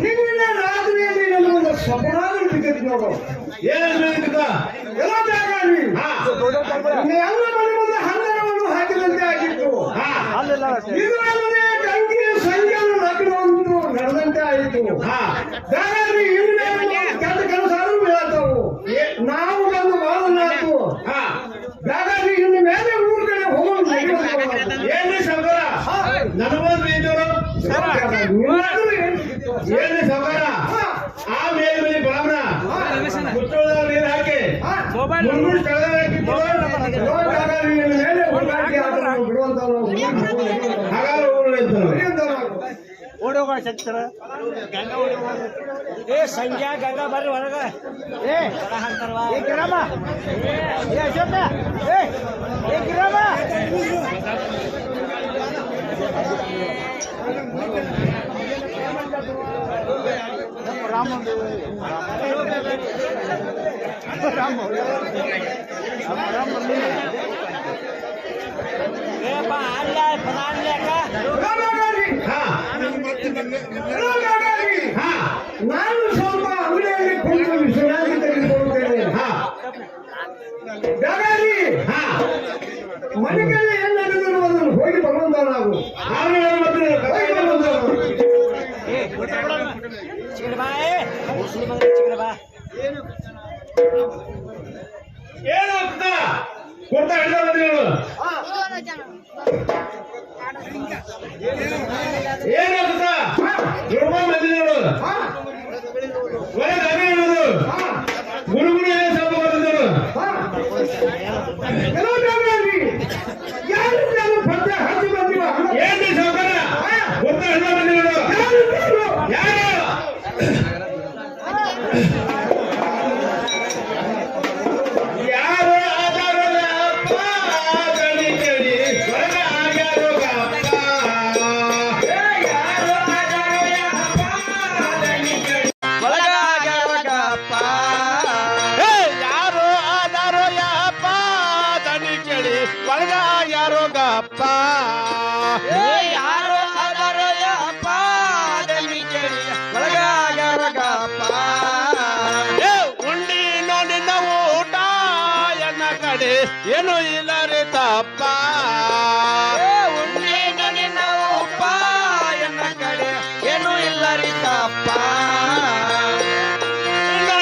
ನಿನ್ನ ರಾತ್ರಿಯಲ್ಲಿ ನಮಗೊಂದು ಸ್ವಪ್ನಾಗಳು ಬಿದ್ದಿತ್ತು ನೋಡು. ಏನು ಎಲ್ಲ ಜಾಗರಿ ಎಲ್ಲ ಮನೆ ಮುಂದೆ ಹಂದರವನ್ನು ಹಾಕಿದಂತೆ ಆಗಿತ್ತು. ಇದರಲ್ಲದೆ ತಂಗಿ ಸಂಜೆಯನ್ನು ಲಗ್ನವನ್ನು ನಡೆದಂತೆ ಆಯಿತು. ಜಾಗರಿ ಇನ್ನು ಕೆಟ್ಟ ಕೆಲಸಗಳು ಬೀಳತ್ತವು. ನಾವು ಬಂದು ಮಾಡಲಾತು. ಜಾಗರಿ ಇನ್ನು ಮೇಲೆ ಊರ ಕಡೆ ಹೋಗೋದು ಏನ್ರಿ ಸೌಕರ ನನಗೊಂದು ಇದ್ದವರು ಏನ್ರಿ ಸೌಕರ ಆ ಮೇಲೆ ಮೇಲೆ ಬರಮ್ರ ಮುಚ್ಚೋದ ನೀರು ಹಾಕಿ ಮುಂದೂರು ಸ್ಥಳದ ಹಾಕಿ ಹಾಗಾದ್ರೆ ಓಡೋಗ ಸತ್ತರ ಗಂಗಾ ಓಡೋಗ ಏ ಸಂಜೆ ಗಂಗಾ ಬರ್ರಿ ಹೊರಗ ಏ ಅಂತಾರವಾ ಏ ಗಿರಮ್ಮ ಏ ಅಶೋಕ ಏ ಗಿರಮ್ಮ ರಾಮ ನಾನು ಸ್ವಲ್ಪ ಅಂಗಡಿಯಲ್ಲಿ ಕುಳಿತು ವಿಶ್ರಾಂತಿ ತೆಗೆದುಕೊಳ್ಳುತ್ತೇನೆ. ಜಾಗಾರಿ ಮನೆಗಳಲ್ಲಿ ಏನ್ ನಡೆದರೂ ಅದನ್ನು ಹೋಗಿ ಬರುವಂತ ನಾವು ಏನು ಕೊಡ್ತಾ ಹಿಡಿದ ಬಂದಿಗಳು ಏನಾಗುತ್ತಾ ಬಂದಿಗಳು ಗುರು ಗುರು ಏನ್ ಸ್ವಲ್ಪ ಬಂದಿದ್ರು ಏನ್ರಿ ಸೌಕರ್ಯ ಕೊಡ್ತಾ ಹಿಡಿದ ಬಂದಿಗಳು ಯಾರು ಏನು ಇಲ್ಲ ರೀ ತಪ್ಪ ನಿನ್ನ ಉಪ್ಪ ಎನ್ನ ಕಡೆ ಏನು ಇಲ್ಲ ರೀ ತಪ್ಪ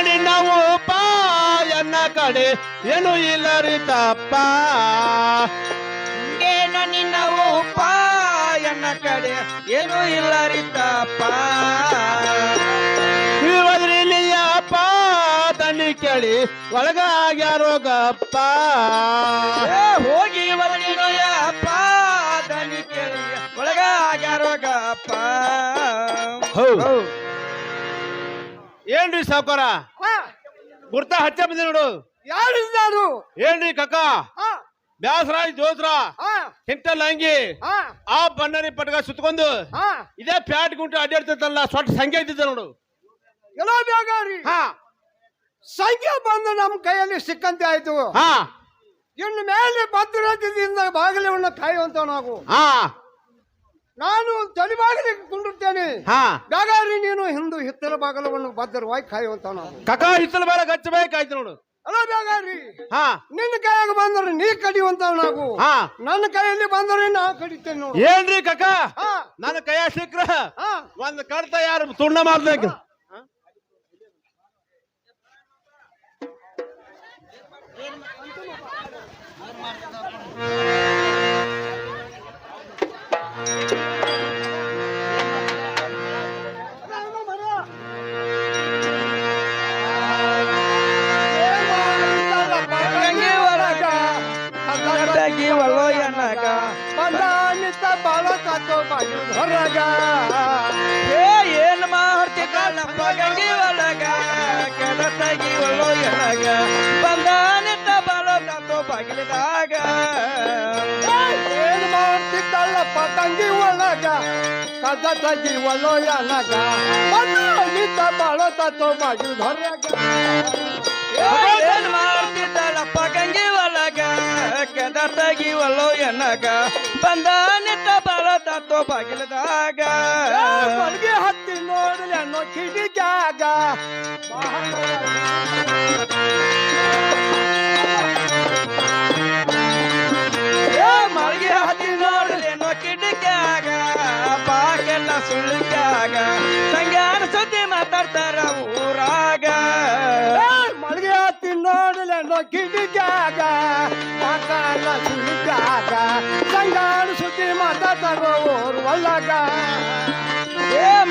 ನಿನ್ನ ಉಪ್ಪ ಎನ್ನ ಕಡೆ ಏನು ಇಲ್ಲ ರೀ ತಪ್ಪ ಏನು ನಿನ್ನ ಉಪ್ಪ ಎನ್ನ ಕಡೆ ಏನು ಇಲ್ಲ ರೀ ತಪ್ಪ ಅಪ್ಪ ತಣ್ಣಿ ಕೇಳಿ ಒಳಗಾಗ್ಯಾರೋ ಗಪ್ಪ ಹೋಗಿ ಅಪ್ಪ ತಣ್ಣಿ ಕೇಳಿ ಒಳಗಾಗ್ಯಾರೋ ಗಪ್ಪ ಏನ್ರಿ ಸಾವುಕಾರ ಗುರ್ತ ಹಚ್ಚ ಬಂದಿ ನೋಡು ಯಾರಿದ್ದಾರು ಏನ್ರಿ ಕಕ್ಕ ಬ್ಯಾಸರಾಜ್ ಜೋಸ್ರ ಹಿಂಟಲ್ ಅಂಗಿ ಆ ಬಣ್ಣರಿ ಪಟ್ಕ ಸುತ್ಕೊಂಡು ಇದೇ ಪ್ಯಾಟ್ ಗುಂಟು ಅಡ್ಡಾಡ್ತಿತ್ತಲ್ಲ ಸೊಟ್ಟ ಸಂಖ್ಯೆ ಇದ್ದಿದ್ದ ನೋಡು ಎಲ್ಲ ಬ್ಯಾಗಾರಿ ಸಂಖ್ಯೆ ಬಂದು ನಮ್ಮ ಕೈಯಲ್ಲಿ ಸಿಕ್ಕಂತೆ ಆಯ್ತು. ಇನ್ನು ಮೇಲೆ ಭದ್ರತೆಯಿಂದ ಬಾಗಿಲವನ್ನು ಕಾಯುವಂತ ನಾವು ನಾನು ತಲೆ ಬಾಗಿಲಿಗೆ ಕುಂಡಿರ್ತೇನೆ. ಬ್ಯಾಗಾರಿ ನೀನು ಹಿಂದೂ ಹಿತ್ತಲ ಬಾಗಿಲವನ್ನು ಭದ್ರವಾಗಿ ಕಾಯುವಂತ ನಾವು ಕಕ್ಕ ಹಿತ್ತಲ ಬಾಲ ಗಚ್ಚಬೇಕಾಯ್ತು ನೋಡು. ಅಲ್ಲ ಬ್ಯಾಗಾರಿ ನಿನ್ನ ಕೈಯಾಗ ಬಂದ್ರೆ ನೀ ಕಡಿಯುವಂತ ನಾವು ನನ್ನ ಕೈಯಲ್ಲಿ ಬಂದ್ರೆ ನಾ ಕಡಿತೇನೆ ನೋಡು. ಏನ್ರಿ ಕಕ್ಕ ನನ್ನ ಕೈಯ ಸಿಕ್ರ ಒಂದ್ ಕಡ್ತ ಯಾರು ತುಂಡ ಮಾಡ್ಬೇಕು ಹೊರಗ ಏನ್ ಮಾಡ್ತಿ ಕಣ್ಣಪ್ಪ ಗಂಗಿ ಒಳಗ ಕೆಡತಗಿ ಒಳ್ಳೋ ಎಳಗ ಬಂದಾನಿದ್ದ ಬಲೋ ಬಾಗಿಲಿದಾಗ ಏನ್ ಮಾಡ್ತಿದ್ದಲ್ಲಪ್ಪ ತಂಗಿ ಒಳಗ ಕದ ತಗಿ ಒಳ್ಳೋ ಎಳಗ ಬಂದಾನಿದ್ದ ಬಲೋ ಬಾಗಿಲು ಹೊರಗ ಏನ್ ಮಾಡ್ತಿದ್ದಲ್ಲಪ್ಪ ಗಂಗಿ ಒಳಗ ಕೆಡತಗಿ ಒಳ್ಳೋ ಎನಗ ಬಂದಾನಿದ್ದ ಬಲೋ ಬಂದಾತೋ ಬಾಗಿಲದಾಗ ಮಲ್ಗೆ ಹತ್ತಿ ನೋಡಲಿ ಅನ್ನೋ ಕಿಡಿಕ್ಯಾಗ ಮಲ್ಗೆ ಹತ್ತಿ ನೋಡಲೇನೋ ಕಿಟಕ್ಯಾಗ ಬಾಗೆಲ್ಲ ಸುಳ್ಳ್ಯಾಗ ಸಂಗ್ಯಾನ ಸುದ್ದಿ ಮಾತಾಡ್ತಾರ ಊರಾಗ ಮಲ್ಗೆ ಹತ್ತಿ ನೋಡಲಿ ಅನ್ನೋ ಕಿಡಿಕ್ಯಾಗ ಮಕ್ಕಳ ಸುಳಿಕ್ಯಾಗ ಸಂಗಾನ ಸುದ್ದಿ ಮಾತಾಡ್ತಾರ ಊರ್ ಒಳಗ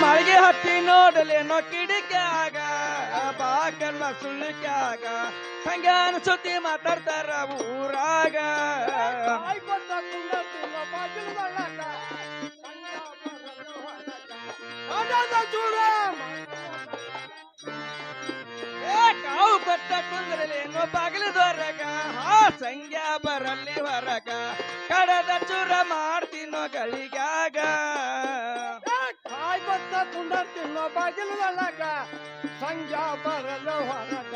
ಮಲ್ಗೆ ಹತ್ತಿ ನೋಡಲೇನೋ ಕಿಡಿಕ್ಯಾಗ ಬಾಗೆಲ್ಲ ಸುಳ್ಳ್ಯಾಗ ಸಂಗ್ಯಾನ ಸುದ್ದಿ ಮಾತಾಡ್ತಾರ ಊರಾಗ ಕಾವು ಕೊಟ್ಟ ಕುಂದ್ರಲೇನೋ ಬಾಗಿಲದೊರಗ ಸಂಗ್ಯಾ ಬರಲಿ ಹೊರಗ ಕಡದ ಚೂರ ಮಾಡ್ತೀನೋ ಗಳಿಗಾಗ ಕಾಯ್ ಗೊತ್ತ ಕುಂಡರ್ತಿನ್ನೋ ಬಾಗಿಲುಗಳಾಗ ಸಂಜಾ ಬರಲ್ಲ ಹೊರಗ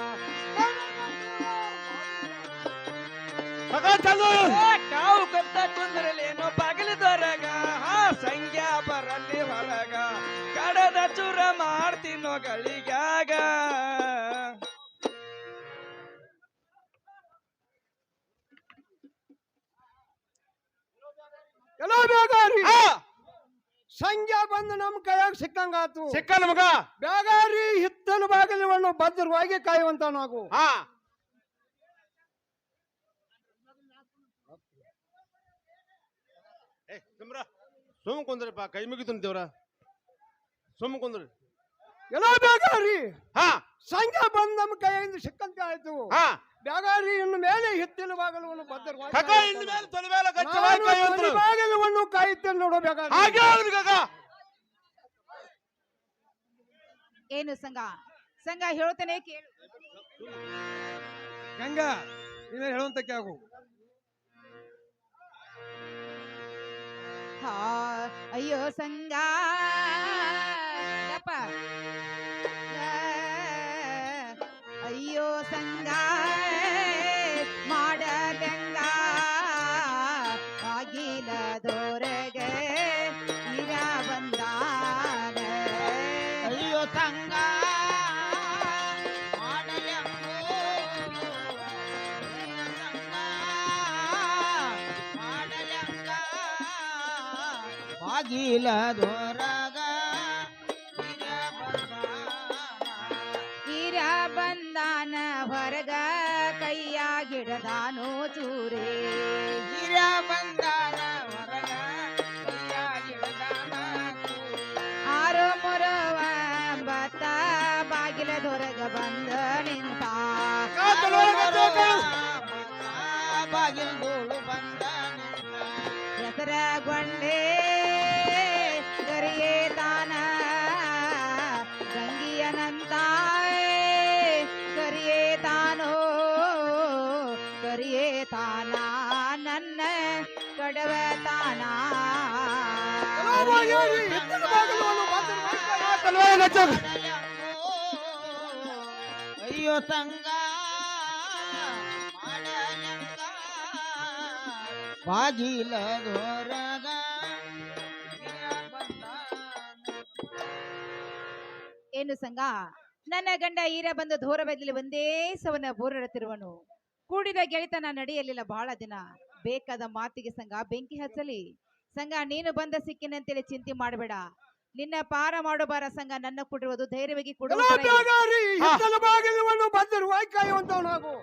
ಕಾವು ಕೊಟ್ಟ ಕುಂದ್ರಲೇನೋ ಬಾಗಿಲದೊರಗ ಸಂಗ್ಯಾ ಬರಲಿ ಹೊರಗ ಕಡದ ಚೂರ ಮಾಡ್ತೀನೋ ಗಳಿಗಾಗ ಎಲ್ಲೋ ಬೇಗಾರಿ ಸಂಜೆ ಬಂದು ನಮ್ ಕೈಯಾಗ ಸಿಕ್ಕಂಗಾತು ಸಿಕ್ಕ ನಮಗ ಬೇಗಾರಿ ಹಿತ್ತಲು ಬಾಗಿಲವನ್ನು ಭದ್ರವಾಗಿ ಕಾಯುವಂತ ನಾವು ಸುಮ್ ಕುಂದ್ರಪ್ಪ ಕೈ ಮುಗಿತು ದೇವ್ರ ಸುಮ್ ಕುಂದ್ರಿ ಎಲ್ಲೋ ಬೇಗಾರಿ ಹಾ ಸಂಜೆ ಬಂದು ನಮ್ಮ ಕೈಯಿಂದ ಸಿಕ್ಕಂತೆ ಆಯ್ತು ಹಾ ಬೇಗಾರಿ ಇನ್ನು ಮೇಲೆ ಹಿತ್ತಲು ಬಾಗಿಲವನ್ನು ಕಕ್ಕ ಇನ್ ಮೇಲೆ ತೊಲೆ ಮೇಲೆ ಗಚ್ಚವಾಗಿ ಕೈ ಭದ್ರವಾಗಿ ಹೊತ್ರು. ಬಾಗಿಲವನ್ನು ಕಾಯುತ್ತೇನೆ ನೋಡೋ ಬೇಗಾರಿ ಹಾಗೆ ಆದ್ರಿ ಕಕ್ಕ ಏನು ಸಂಘ ಸಂಘ ಹೇಳ್ತೇನೆ ಕೇಳು ಗಂಗಾ ನೀವೇ ಹೇಳುವಂತ ಕ್ಯಾಗು ಹಾ ಅಯ್ಯೋ ಸಂಘ ಯಪ್ಪ ಅಯ್ಯೋ ಸಂಘ ಮಾಡದಂಗ ಬಾಗಿಲದೊರಗೆ ಇರ ಬಂದಾನ ಅಯ್ಯೋ ಸಂಗ ಬಾಗಿಲದೊರಗ ಇರ ಬಂದಾನ ಹೊರಗ ಕೈಯಾಗಿಡದಾನೋ ಚೂರೇ ಹಿರ ಬಂದಾರ ಹೊರಗ ಕೈಯಾಗಿಡದಾನ ಆರು ಮುರವ ಬತ್ತ ಬಾಗಿಲದೊರಗ ಬಂದ ನಿಂತ ಬಾಗಿಲ್ದೋಳು ಬಂದ ಹೆಸರ ಗೊಂಡೆ ಗರಿಯೇ ತಾನ ಗಂಗಿಯನಂತ ಕರಿಯೇ ತಾನೋ ಕರಿಯೇ ತಾನ ನನ್ನ ಕಡವ ತಾನ ಹಿತ್ತಲು ಬಾಗಿಲವನ್ನು ಭದ್ರವಾಗಿ ತಲವಾರ ಗಚ್ಚ ಅಯ್ಯೋ ಸಂಗ ಬಾಗಿಲದೊರಗ ಏನು ಸಂಘ ನನ್ನ ಗಂಡ ಈರ ಬಂದು ಧೋರ ಬದಲಿ ಒಂದೇ ಸವನ ಬೋರಡುತ್ತಿರುವನು ಕೂಡಿದ ಗೆಳೆತನ ನಡೆಯಲಿಲ್ಲ ಬಹಳ ದಿನ ಬೇಕಾದ ಮಾತಿಗೆ ಸಂಘ ಬೆಂಕಿ ಹಚ್ಚಲಿ ಸಂಘ ನೀನು ಬಂದ ಸಿಕ್ಕಿನಂತೇಳಿ ಚಿಂತೆ ಮಾಡಬೇಡ ನಿನ್ನ ಪಾರ ಮಾಡೋಬಾರ ಸಂಘ ನನ್ನ ಕೊಡಿರುವುದು ಧೈರ್ಯವಾಗಿ ಕೊಡುವ ಎಲ್ಲೋ ಬೇಗಾರಿ ಹಿತ್ತಲು ಬಾಗಿಲವನ್ನು ಭದ್ರವಾಗಿ ಕಾಯುವಂತ ನಾವು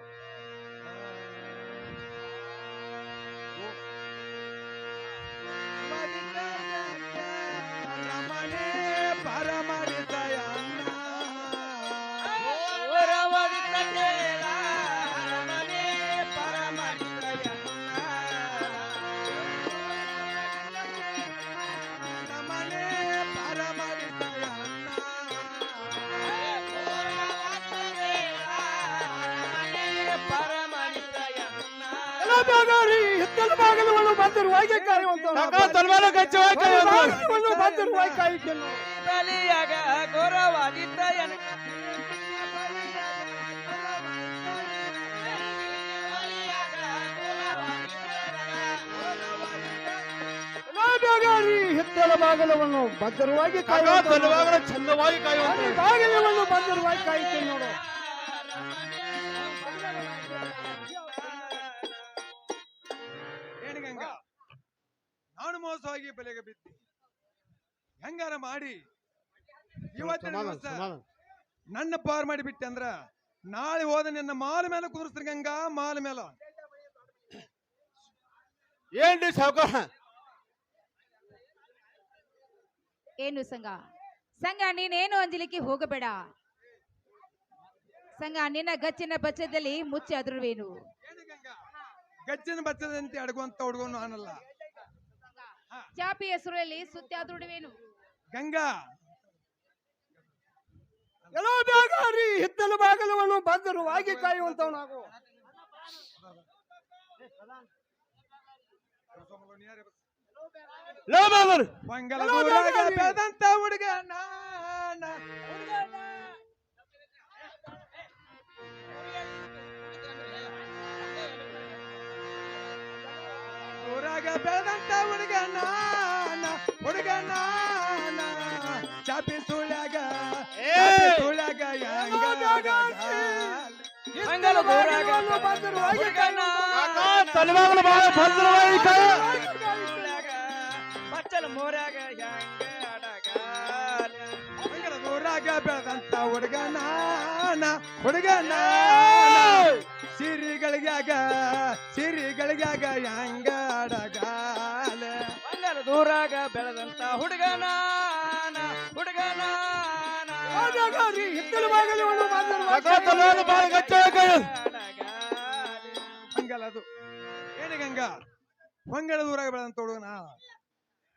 ರಮಣೆ ಪರಮರಿದಯ ಎಲ್ಲೋ ಬೇಗಾರಿ ಹಿತ್ತಲು ಬಾಗಿಲವನ್ನು ಭದ್ರವಾಗಿ ಕಾಯುವಂತ ಕಕ್ಕ ತಲವಾರ ಗಚ್ಚವಾಗಿ ಕೈ ಹೊತ್ರು. ಬಾಗಿಲವನ್ನು ಭದ್ರವಾಗಿ ಕಾಯುತ್ತೇನೆ ಬಲಿಯಾಗ ಘೋರವಾಗಿದ್ದಯನ ಎಲ್ಲೋ ಬೇಗಾರಿ ಹಿತ್ತಲ ಬಾಗಿಲವನ್ನು ಭದ್ರವಾಗಿ ಕಾಕ ಕಾಯುವಂತ ತಲುವಾಗಲು ಚಂದವಾಗಿ ಕಾಯುವಂತ ಬಾಗಿಲವನ್ನು ಭದ್ರವಾಗಿ ಕಾಯುತ್ತೇನೆ ನೋಡು. ಏನು ಗಂಗಾ, ನಾನು ಮೋಸವಾಗಿ ಬಲೆಗೆ ಬಿದ್ದೆ. ಹೆಂಗಾರ ಮಾಡಿ ಇವತ್ತಿನ ದಿವಸ ನನ್ನ ಪಾರ್ ಮಾಡಿ ಬಿಟ್ಟೆ ಅಂದ್ರ ನಾಳೆ ಹೋದ ನಿನ್ನ ಮಾಲ ಮೇಲೆ ಕುದುರ್ಸ್ತೀನಿ ಗಂಗಾ, ಮಾಲ ಮೇಲ. ಏನ್ರಿ ಸಾವುಕಾರ? ಏನು ಸಂಘ ಸಂಘ ನೀನೇನು ಅಂಜಲಿಕ್ಕೆ ಹೋಗಬೇಡ ಸಂಘ. ನಿನ್ನ ಗಚ್ಚಿನ ಬಚ್ಚದಲ್ಲಿ ಮುಚ್ಚಿ ಅದ್ರುವೇನು. ಏನು ಗಂಗಾ, ಗಜ್ಜಿನ ಬಚ್ಚದಂತೆ ಅಡಗುವಂತ ಹುಡುಗನು ಅನ್ನಲ್ಲ ಚಾಪಿ ಹೆಸರಲ್ಲಿ ಸುತ್ತಿ ಅದ್ರುಡುವೇನು. ಗಂಗಾ. ಎಲ್ಲೋ ಬೇಗಾರಿ ಹಿತ್ತಲ ಬಾಗಿಲವನ್ನು ಭದ್ರವಾಗಿ ಕಾಯುವಂತವನಾಗು. ಮಂಗಲೂರಾಗ ಬೆಳೆದಂತ ಹುಡುಗ ಊರಾಗ ಬೆಳೆದಂತ ಹುಡುಗ ಹುಡುಗ ಚಾಪಿ ಸುಳ್ಯಾಗ ಮಂಗಲೂರಾಗ ಭದ್ರವಾಗಿ ಕಾಕ ತಲುವಾಗಲು ಬಹಳ ಭದ್ರವಾಗಿ ಕಾಯ. ಬಚ್ಚಲ ಮೋರ್ಯಾಗ ಊರಾಗ ಬೆಳೆದಂತ ಹುಡುಗ ಸಿರಿಗಳಿಗಾಗ ಹೆಂಗ ಅಡಗಾಲ. ದೂರಾಗ ಬೆಳೆದಂತ ಹುಡುಗನ ಬೇಗಾರಿ ಹಿತ್ತಲ ಬಾಗಿಲವನ್ನು ಭದ್ರವಾಗಿ ಕಾಕ ತಲುವಾಗಲು ಬಹಳ ಗಟ್ಟಿಯಾಗಿ ಕಾಯ. ಹಂಗಲ್ಲದು. ಏನು ಗಂಗಾ, ಹೊಂಗಡ ದೂರಾಗ ಬೆಳೆದಂತ ಹುಡುಗನ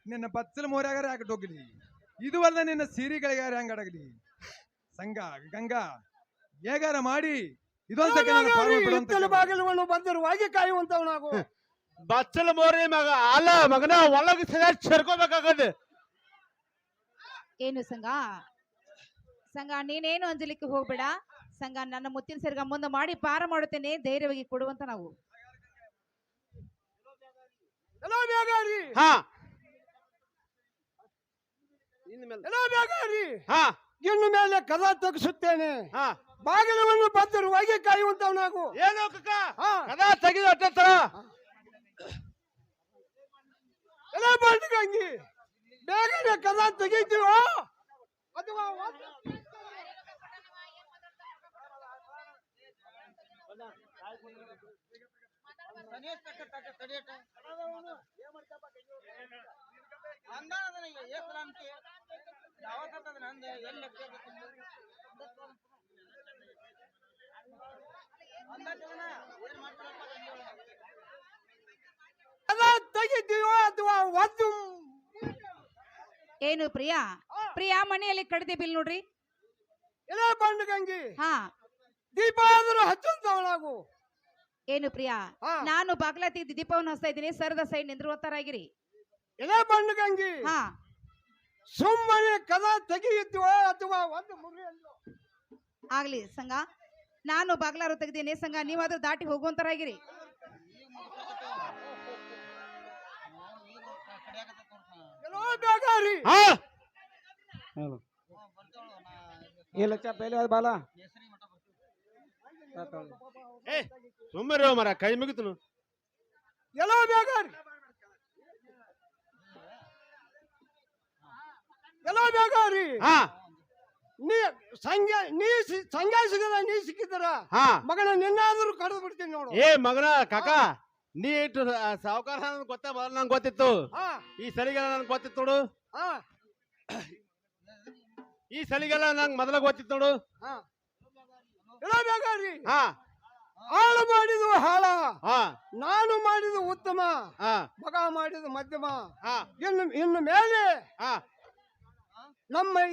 ನಿನ್ನ ಬಚ್ಚಲ ಮೋರ್ಯಾಗಾರ ಯಾಕೆ ಡೊಗ್ಲಿ, ಇದು ಅಲ್ಲ ನಿನ್ನ ಸಿರಿಗಳಿಗಾರ ಹೆಂಗ ಅಡಗಲಿ. ಸಂಗ ಗಂಗಾ, ಹೇಗಾರ ಮಾಡಿ ಇದೊಂದು ಹಿತ್ತಲ ಬಾಗಿಲವನ್ನು ಭದ್ರವಾಗಿ ಕಾಯುವಂತವನಾಗು. ಬಚ್ಚಲ ಮೋರಿ ಮಗ ಅಲ್ಲ ಮಗನ ಒಳಗೆ ಸೇರ್ಕೋಬೇಕಾಗದೆ. ಏನು ಸಂಘ ಸಂಘ ನೀನೇನು ಅಂಜಲಿಕ್ಕೆ ಹೋಗ್ಬೇಡ ಸಂಘ. ನನ್ನ ಮುತ್ತಿನ ಸೆರಗ ಮುಂದೆ ಮಾಡಿ ಪಾರ ಮಾಡುತ್ತೇನೆ, ಧೈರ್ಯವಾಗಿ ಕೊಡುವಂತ ನಾವು. ಎಲ್ಲೋ ಬೇಗಾರಿ ಹಾ ಎಲ್ಲೋ ಬೇಗಾರಿ ಹಾ ಇನ್ನು ಮೇಲೆ ಕದ ತೆಗೆಸುತ್ತೇನೆ, ಹಾ ಬಾಗಿಲವನ್ನು ಭದ್ರವಾಗಿ ಕಾಯುವಂತವನಾಗು. ಏನು ಕಕ್ಕ ಹಾ. ಕದ ತೆಗೆದು ಅಟ್ಟತ್ರ ಎಲ್ಲ ಬಂಡಿಗಂಗಿ ಬೇಗನೆ ಕದ ತೆಗೀತೀವೋ ಅಥವಾ ಕದ ತೆಗಿತೀವೋ ಅಥವಾ ಒಂದು ಏನು ಪ್ರಿಯಾ ಪ್ರಿಯಾ ಮನೆಯಲ್ಲಿ ಕಡದೆ ಬಿಲ್ ನೋಡ್ರಿ. ಎಲ್ಲ ಬಂಡಿಗಂಗಿ ಹಾ ದೀಪ ಆದರೂ ಹಚ್ಚುವಂತವನಾಗು. ಏನು ಪ್ರಿಯಾ ಹಾ. ನಾನು ಬಾಗ್ಲ ತೆಗೆದು ದೀಪವನ್ನು ಹಚ್ತಾ ಇದ್ದೀನಿ, ಸರದ ಸೈಡ್ ನಿಂದಿರುವಂತರಾಗಿರಿ. ಎಲ್ಲ ಬಂಡಿಗಂಗಿ ಹಾ ಸುಮ್ಮನೆ ಕದ ತೆಗೆಯುತ್ತೀವೋ ಅಥವಾ ಒಂದು ಮುರಿ ಅಂದು ಆಗ್ಲಿ ಸಂಘ. ನಾನು ಬಾಗ್ಲಾರು ತೆಗ್ದೇನೆ ಸಂಘ, ನೀವಾದ್ರೂ ದಾಟಿ ಹೋಗುವಂತರಾಗಿರಿ. ಎಲ್ಲೋ ಬೇಗಾರಿ ಹಾ ಇಲ್ಲ ಪೇಲೆ ಬಾಲ ಏ ಸುಮ್ಮನೆ ಮರ ಕೈ ಮುಗಿತನು. ಎಲ್ಲೋ ಬೇಗಾರಿ ಎಲ್ಲೋ ಬೇಗಾರಿ ಹಾ ನೀ ಸಂಘ ಸಿಗದ ನೀ ಸಿಕ್ಕಿದರ ಹಾ ಮಗನ ನಿನ್ನಾದ್ರೂ ಕಡ್ದು ಬಿಡ್ತೀನಿ ನೋಡು. ಏ ಮಗನ ಕಾಕ ನೀ ಇಟ್ಟು ಸಾವುಕಾರ ಗೊತ್ತ ಮೊದಲು ನಂಗೆ ಗೊತ್ತಿತ್ತು. ಹಾ ಈ ಸಲಿಗೆಲ್ಲ ನನ್ಗೆ ಗೊತ್ತಿತ್ತು ನೋಡು. ಹಾ ಈ ಸಲಿಗೆಲ್ಲ ನಂಗೆ ಮೊದಲ ಗೊತ್ತಿತ್ತು ನೋಡು. ಹಾ ಎಲ್ಲೋ ಬೇಗಾರಿ ಹಾ ಹಾಳು ಮಾಡಿದು ಹಾಳ, ಹಾ ನಾನು ಮಾಡಿದು ಉತ್ತಮ, ಹಾ ಮಗ ಮಾಡಿದು ಮಧ್ಯಮ. ಹಾ ಇನ್ನು ಮೇಲೆ ಹಾ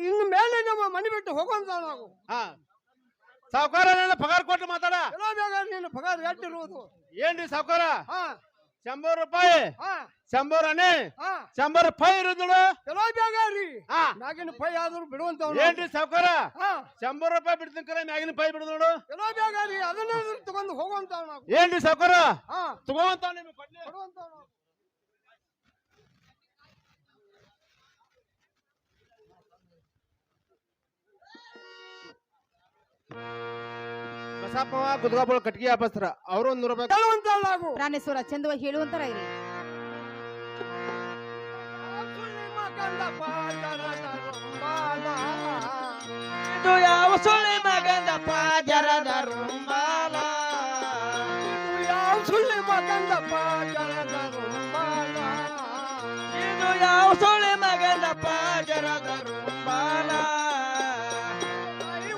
ಇನ್ನು ಮೇಲೆ ನಮ್ಮ ಮನೆ ಬಿಟ್ಟು ಹೋಗುವಂತ ನಾವು. ಹಾ ಸಾವುಕಾರ ನನ್ನ ಪಗಾರ ಕೊಟ್ಟು ಮಾತಾಡ. ಎಲ್ಲೋ ಬೇಗಾರಿ ನಿನ್ನ ಪಗಾರ ಎಟ್ಟಿರುವುದು? ಏನ್ರಿ ಸಾವುಕಾರ? ಹಾ 100 ರೂಪಾಯಿ, ಹಾ 100 ಅನೆ, ಹಾ 100 ರೂಪಾಯಿ ಇರೋದು ನೋಡು. ಎಲ್ಲೋ ಬೇಗಾರಿ ಹಾ ಮ್ಯಾಗಿನ ಪೈ ಆದ್ರೂ ಬಿಡುವಂತ ಏನ್ರಿ ಸಾವುಕಾರ? ಹಾ 100 ರೂಪಾಯಿ ಬಿಡ್ತೀನಿ ಕರೆ ಮ್ಯಾಗಿನ ಪೈ ಬಿಡು ನೋಡು. ಎಲ್ಲೋ ಬೇಗಾರಿ ಅದನ್ನ ತಗೊಂಡು ಹೋಗುವಂತ ನಾವು. ಏನ್ರಿ ಸಾವುಕಾರ? ಹಾ ತಗೋಂತ ನಿಮ್ಗೆ ಕೊಡ್ಲಿ. ಕೊಡುವಂತ ನಾವು. ಬಸಪ್ಪವ ಗುದ್ಗಾಬೋಳ ಕಟ್ಗಿ ವ್ಯಾಪಾರ ಅವರು 100 ರೂಪಾಯಿ ಹೇಳುವಂತ ನಾವು ಪ್ರಾಣೇಶ್ವರ ಚಂದವಾಗಿ ಹೇಳುವಂತರ ಇರಿ. ಇದು ಯಾವ ಸುಳ್ಳಿ ಮಗಂದಪ್ಪ ಜರದ ರುಂಬಾಲ ಯಾವ ಸುಳ್ಳಿ ಮಗಂದಪ್ಪ ಜರದ ರುಂಬಾಲ ಇದು ಯಾವ ಸುಳ್ಳಿ ಮಗಂದಪ್ಪ ಜರದ ರುಂಬಾಲ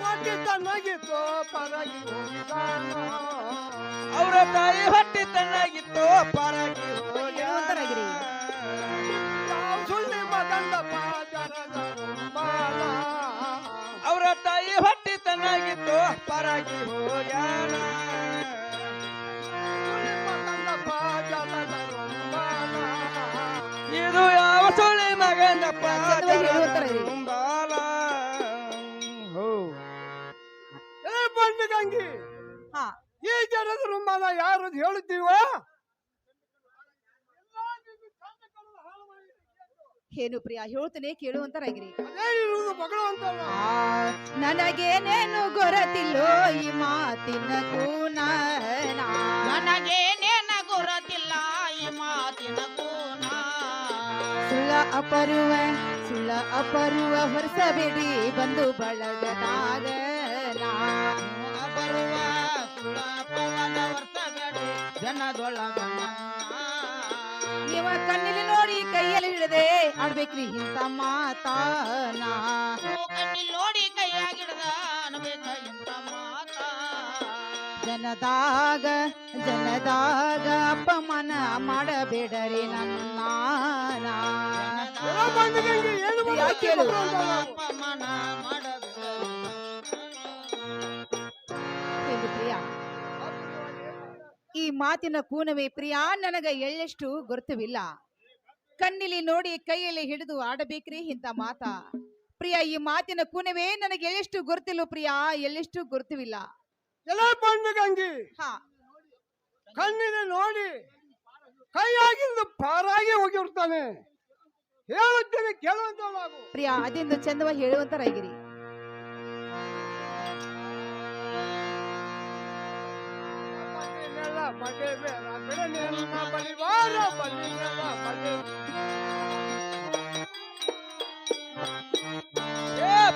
ಹೊಟ್ಟೆ ತನ್ನಾಗಿತ್ತು ಪರಗಿ ಹೋಗಿದಾನ ಅವರ ತಾಯಿ ಹೊಟ್ಟೆ ತಣ್ಣಾಗಿತ್ತು ಪರಗಿ ಹೇಳುವಂತರ ಇರಿ. ಯಾವ ಸುಳ್ಳಿ ಮಗಂದಪ್ಪ ಜರದ ರುಂಬಾಲ ಅವರ ತಾಯಿ ಹೊಟ್ಟೆ ತಣ್ಣಾಗಿತ್ತು ಪರಗಿ ಹೋಗ್ಯಾನ ಸುಳ್ಳಿ ಮಗಂದಪ್ಪ ಜರದ ರುಂಬಾಲ ಇದು ಯಾವ ಸುಳ್ಳಿ ಮಗಂದಪ್ಪ ಚಂದವಾಗಿ ಹೇಳುವಂತರ ಇರಿ. ರುಂಬಾಲ ಏ ಬಂದು ಗಂಗಿ ಹಾ ಈ ಜರದ ರುಂಬಾಲ ಯಾರು ಹೇಳುತ್ತೀವ ಏನು ಪ್ರಿಯ ಹೇಳ್ತೇನೆ ಕೇಳುವಂತರ ಇರಿ. ಅದೇನಿರುವುದು ಮಗಳು ನನಗೇನೇನು ಗೊರತಿಲ್ಲೋ ಈ ಮಾತಿನ ಕೂನ ನನಗೇನೇನ ಗುರುತಿಲ್ಲ ಈ ಮಾತಿನ ಕೂನ ಸುಳ್ಳ ಅಪರುವ ಹೊರಸಬೇಡಿ ಬಂದು ಬಳಗದಾಗ ಬರುವ ಸುಳಪವನ ವರ್ಷಬೇಡಿ ಜನದೊಳಗ ನೀವ ಕಣ್ಣಿಲಿ ನೋಡಿ ಕೈಯಲ್ಲಿ ಹಿಡದೆ ಆಡ್ಬೇಕ್ರಿ ಇಂತ ಮಾತಾನ ಕಣ್ಣಿಲ್ ನೋಡಿ ಕೈಯಾಗಿಡ್ದ ಅನ್ಬೇಕ ಇಂತ ಮಾತ ಜನದಾಗ ಅಪಮಾನ ಮಾಡಬೇಡರಿ ನನ್ನ ಯಾಕೆ ಹೇಳು? ಅಪಮಾನ ಮಾಡಬೇಕು ಏನು ಪ್ರಿಯ ಈ ಮಾತಿನ ಕೂನವೇ ಪ್ರಿಯ ನನಗ ಎಳ್ಳೆಷ್ಟು ಗುರುತವಿಲ್ಲ. ಕಣ್ಣಿಲಿ ನೋಡಿ ಕೈಯಲ್ಲಿ ಹಿಡಿದು ಆಡಬೇಕ್ರಿ ಇಂತ ಮಾತ ಪ್ರಿಯ ಈ ಮಾತಿನ ಕೂನವೇ ನನಗೆ ಎಳ್ಳೆಷ್ಟು ಗುರುತಿಲ್ಲ ಪ್ರಿಯ, ಎಳ್ಳೆಷ್ಟು ಗುರುತವಿಲ್ಲ. ಎಲ್ಲ ಬಂದು ಗಂಗಿ ಹಾ ಕಣ್ಣಿನ ನೋಡಿ ಕೈಯಾಗಿಂದ ಪಾರಾಗಿ ಹೋಗಿರ್ತಾನೆ ಹೇಳುತ್ತೇನೆ ಕೇಳುವಂತ ನಾವು ಪ್ರಿಯ ಅದೆಂದು ಚಂದವಾಗಿ ಹೇಳುವಂತರಾಗಿರಿ.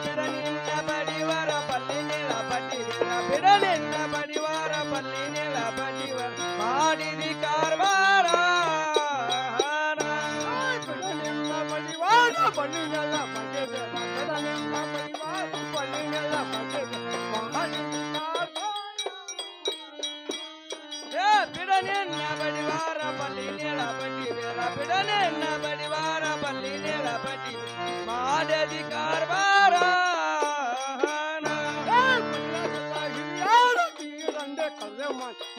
ಬಿಡನಿಂದ ಬಡಿವಾರ ಬಲ್ಲಿ ನೀಳ ಬಡ್ಡಿರ ಬಿಡನಿಂದ ಬಡಿವಾರ ಬಲ್ಲಿ ನೀಳ ಬಡ್ಡಿವರ ಮಾಡಿದಿ ಕಾರ್ವಾರ ಬಿಡನಿನ್ನ ಬಡಿವಾರ ಬಲ್ಲಿ ನೀಳ ಬಡ್ಡಿ ಬೇರ ಬಿಡನಿನ್ನ ಬಡಿವಾರ ಬಲ್ಲಿ ನೀಳ ಬಡ್ಡಿ ಮಾಡದಿ ಕಾರ್ವಾರ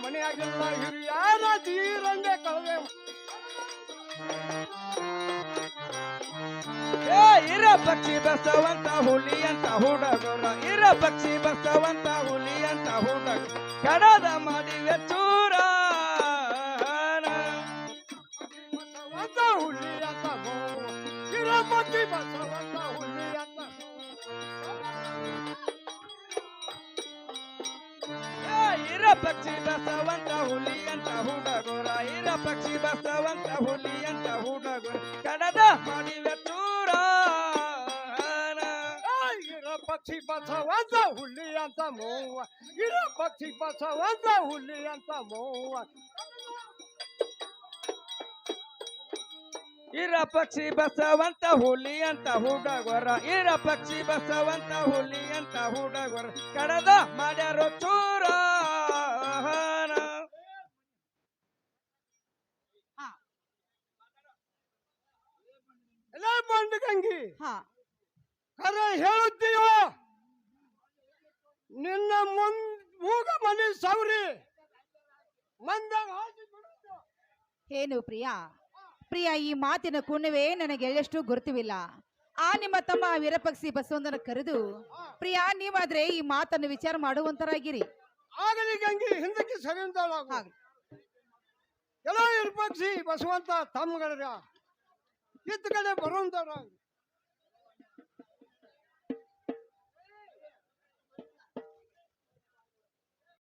ಮನೆಯಾಗಿಲ್ಲ ಹಿರಿಯಾರ ತೀರಂಡೆ ಕಳೆದೆ ಇರ ಪಕ್ಷಿ ಬಸವಂತ ಹುಲಿ ಅಂತ ಹುಡುಗರ ಇರ ಪಕ್ಷಿ ಬಸವಂತ ಹುಲಿ ಅಂತ ಹುಡುಗ ಕಡದ ಮಾಡಿವೆ ಚೂರ ಹುಲಿ ಅಂತ ಇರಪತಿ ಬಸವಂತ ಹುಲಿ ಅಂತ ಇರ ಪಕ್ಷಿ ಬಸವಂತ ಹುಲಿ ಅಂತ ಹುಡುಗರ ಇರ ಪಕ್ಷಿ ಬಸವಂತ ಹುಲಿ ಅಂತ ಹುಡುಗರ ಕಡದ ಮಾಡಿವೆ ಚೂರ ಪಕ್ಷಿ ಬಸವಂತ ಹುಲಿ ಅಂತ ಮೋವ ಇರ ಪಕ್ಷಿ ಬಸವಂತ ಹುಲಿ ಅಂತ ಮೋವ ಇರ ಪಕ್ಷಿ ಬಸವಂತ ಹುಲಿ ಅಂತ ಹುಡುಗರ ಇರ ಪಕ್ಷಿ ಬಸವಂತ ಹುಲಿ ಅಂತ ಹುಡುಗರ ಕಡದ ಮಾಡ್ಯಾರೋ ಚೂರ ಎಲ್ಲ ಬಂದು ಗಂಗಿ ಹಾ ಕರೆ ಹೇಳುತ್ತೀಯೋ ನಿನ್ನ ಮೂಗ ಮನೆ ಸೌರಿ ಮಂದಾಗ ಹಾಕಿ ಬಿಡುತ್ತೋ. ಏನು ಪ್ರಿಯ ಪ್ರಿಯ ಈ ಮಾತಿನ ಕೂನವೇ ನನಗೆ ಎಳ್ಳೆಷ್ಟು ಗುರುತಿವಿಲ್ಲ. ಆ ನಿಮ್ಮ ತಮ್ಮ ವೀರಪಕ್ಷಿ ಬಸವಂತನ ಕರೆದು ಪ್ರಿಯ ನೀವಾದ್ರೆ ಈ ಮಾತನ್ನು ವಿಚಾರ ಮಾಡುವಂತರಾಗಿರಿ. ಆಗಲಿ ಗಂಗಿ ಹಿಂದಕ್ಕೆ ಸರಿ ಅಂತಾಳಾಗು ಹಾಗೆ ಎಲ್ಲ ಇರ್ಪಕ್ಷಿ ಬಸವಂತ ತಮ್ಮಗಳ ಇತ್ತ ಕಡೆ ಬರುವಂತವ್ರಾಗ